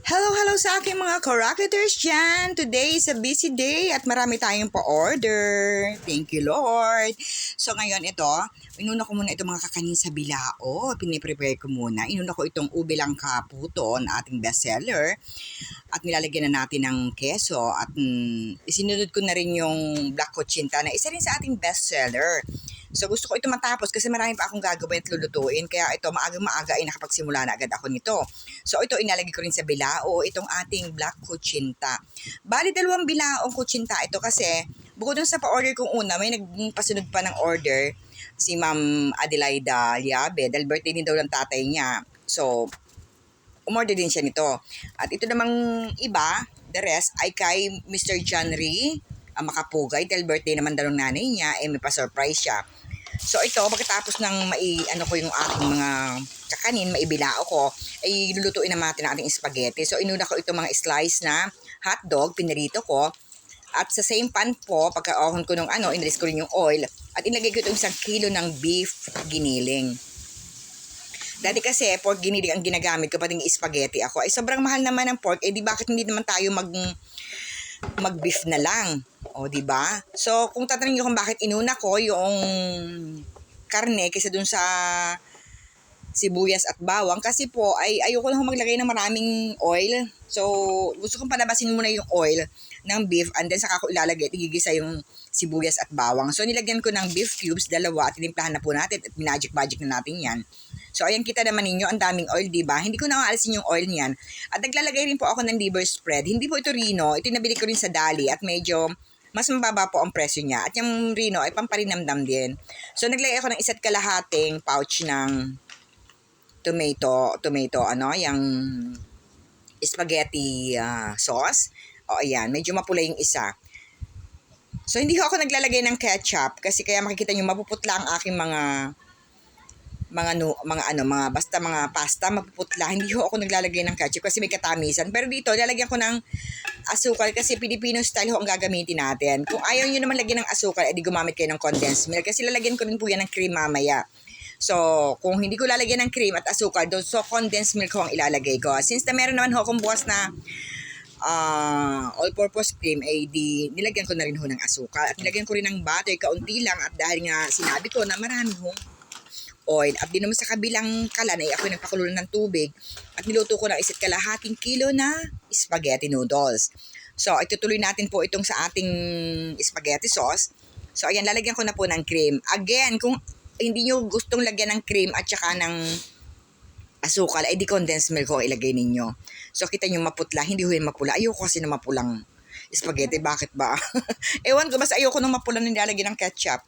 Hello sa aking mga ka-rocketers dyan. Today is a busy day at marami tayong pa-order. Thank you, Lord. So ngayon ito, inuna ko muna itong mga kakanin sa bilao. Piniprepare ko muna. Inuna ko itong ube langka puto na ating bestseller. At nilalagyan na natin ng keso. At isinunod ko na rin yung black cochinta na isa rin sa ating bestseller. So gusto ko ito matapos kasi marami pa akong gagawin at lulutuin. Kaya ito maaga ay nakapagsimula na agad ako nito. So ito inalagay ko rin sa bilao, itong ating black cochinta. Bali 2 bilaong cochinta ito kasi bukod dun sa pa-order kong una, may nagpasunod pa ng order si Ma'am Adelaida Liabe dahil birthday din daw ng tatay niya. So umorder din siya nito. At ito namang iba, the rest ay kay Mr. John Ree Makapugay dahil birthday naman daw ng nanay niya, may pa-surprise siya. So ito, pagkatapos ng ko yung aking mga kakanin, maibilao ko, ay lulutuin naman natin ang ating spaghetti. So inuna ko itong mga slice na hotdog, pinirito ko. At sa same pan po, pagka-ohon ko nung inrelease ko rin yung oil. At inlagay ko itong 1 kilo ng beef giniling. Dati kasi pork giniling ang ginagamit ko pating spaghetti ako. Ay sobrang mahal naman ng pork, di bakit hindi naman tayo mag-beef na lang? O, di ba? So, kung tatanungin niyo kung bakit inuna ko yung karne kaysa dun sa sibuyas at bawang, kasi po ay ayoko lang maglagay ng maraming oil. So, gusto kong palabasin muna yung oil ng beef and then saka ko ilalagay at igigisa yung sibuyas at bawang. So, nilagyan ko ng beef cubes, 2 at tinimplahan na po natin at magic na natin yan. So, ayan kita naman ninyo, ang daming oil, diba? Hindi ko na aalisin yung oil niyan. At naglalagay rin po ako ng liver spread. Hindi po ito Rino, ito nabili ko rin sa Dali at medyo mas mababa po ang presyo niya. At yung Rino ay pamparinamdam din. So, naglagay ako ng 1.5 pouch ng tomato, yung spaghetti sauce. O, ayan, medyo mapula yung isa. So, hindi ako naglalagay ng ketchup kasi kaya makikita nyo mapuputla ang aking mga basta mga pasta mapuputla. Hindi ho ako naglalagay ng ketchup kasi may katamisan. Pero dito, lalagyan ko ng asukal kasi Filipino style ho ang gagamitin natin. Kung ayaw nyo naman lagyan ng asukal, edi gumamit kayo ng condensed milk kasi lalagyan ko rin po yan ng cream mamaya. So, kung hindi ko lalagyan ng cream at asukal, so condensed milk ho ang ilalagay ko. Since na meron naman ho akong bukas na all-purpose cream, nilagyan ko na rin ho ng asukal. At nilagyan ko rin ng butter, kaunti lang. At dahil nga sinabi ko na marami ho oil. At din naman sa kabilang kalan ay ako nagpakulo ng tubig at niluto ko ng 1.5 kilo na spaghetti noodles. So, itutuloy natin po itong sa ating spaghetti sauce. So, ayan, lalagyan ko na po ng cream. Again, kung hindi nyo gustong lagyan ng cream at saka ng asukal, ay di condensed milk ko ilagay ninyo. So, kita nyo maputla, hindi ho yung mapula. Ayoko kasi na mapulang spaghetti. Bakit ba? Ewan ko, basta ayoko nang mapulang nilalagyan ng ketchup.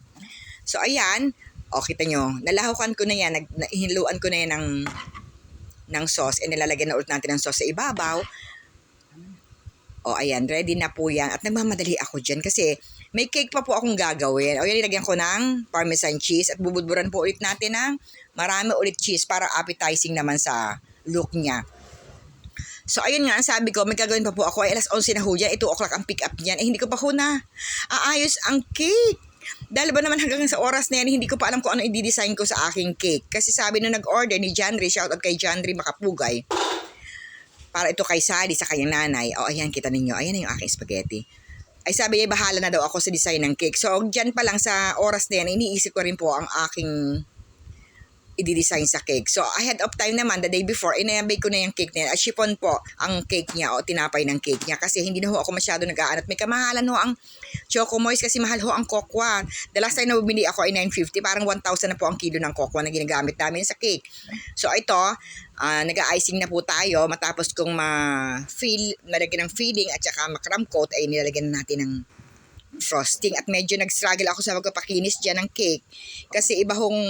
So, ayan. O, kita nyo, nalahukan ko na yan, hinuluan ko na yan ng sauce, nilalagyan na ulit natin ng sauce sa ibabaw. O, ayan, ready na po yan. At nagmamadali ako dyan kasi may cake pa po akong gagawin. O, yan, nilagyan ko ng parmesan cheese at bubudburan po ulit natin ng marami ulit cheese para appetizing naman sa look niya. So, ayun nga, ang sabi ko, may gagawin pa po ako. Ay, 11:00 na ho dyan. 2 o'clock ang pick up niyan. Hindi ko pa ho na aayos ang cake. Dahil ba naman hanggang sa oras na yan, hindi ko pa alam kung ano i-design ko sa aking cake. Kasi sabi nung nag-order ni John Ree, shoutout kay John Ree Makapugay, para ito kay Sally sa kanyang nanay. O, ayan, kita ninyo. Ayan na yung aking spaghetti. Ay sabi niya, bahala na daw ako sa design ng cake. So, dyan pa lang sa oras na yan, iniisip ko rin po ang aking i-design sa cake. So, ahead of time naman, the day before, inayabay ko na yung cake niya. At chiffon po ang cake niya o tinapay ng cake niya. Kasi hindi na ho ako masyado nag-aanat. May kamahalan ho ang Choco Moist kasi mahal ho ang kokwa. The last time na bumili ako ay 950. Parang 1,000 na po ang kilo ng kokwa na ginagamit namin sa cake. So, ito, nag-icing na po tayo. Matapos kong nalagyan ng filling at saka makram coat, ay nilalagyan na natin ng frosting. At medyo nag-struggle ako sa magpapakinis dyan ng cake. Kasi iba hong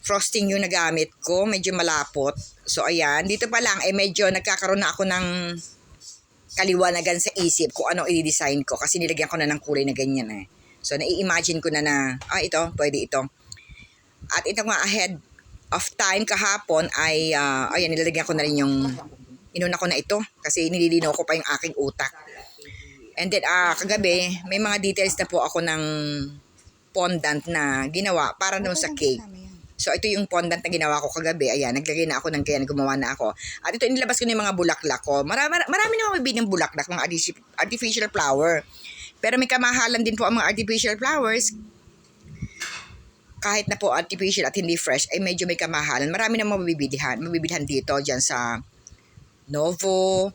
frosting yung nagamit ko, medyo malapot. So, ayan, dito pa lang, medyo nagkakaroon na ako ng kaliwanagan sa isip kung ano i-design ko kasi nilagyan ko na ng kulay na ganyan eh. So, nai-imagine ko na ito, pwede ito. At ito nga ahead of time kahapon ay, ayan, nilalagyan ko na rin yung, inuna ko na ito kasi nililinaw ko pa yung aking utak. And then, kagabi, may mga details na po ako ng fondant na ginawa para naman sa cake. So, ito yung fondant na ginawa ko kagabi. Ayan, naglagay na ako ng kaya gumawa na ako. At ito, inilabas ko na yung mga bulaklak ko. Marami na mabibili ng bulaklak, mga artificial flower. Pero may kamahalan din po ang mga artificial flowers. Kahit na po artificial at hindi fresh, ay medyo may kamahalan. Marami na mabibilhan dito, dyan sa Novo,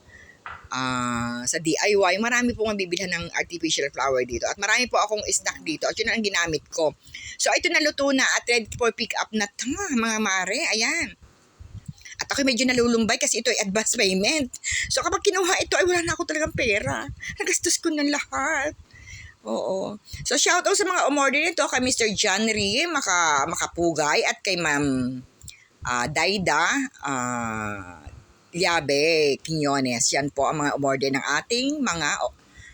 sa DIY, marami pong mabibilhan ng artificial flower dito. At marami po akong snack dito. At yun ang ginamit ko. So, ito naluto na at ready for pick up na mga mare. Ayan. At ako medyo nalulumbay kasi ito ay advance payment. So, kapag kinuha ito, ay wala na ako talagang pera. Nagastos ko ng lahat. Oo. So, shout out sa mga umorder nito kay Mr. John Rie, Makapugay, at kay Ma'am Daida, Liabe Quiñones. Yan po ang mga umorder ng ating mga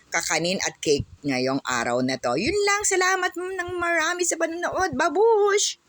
kakanin at cake ngayong araw na to. Yun lang. Salamat ng marami sa panonood. Babush!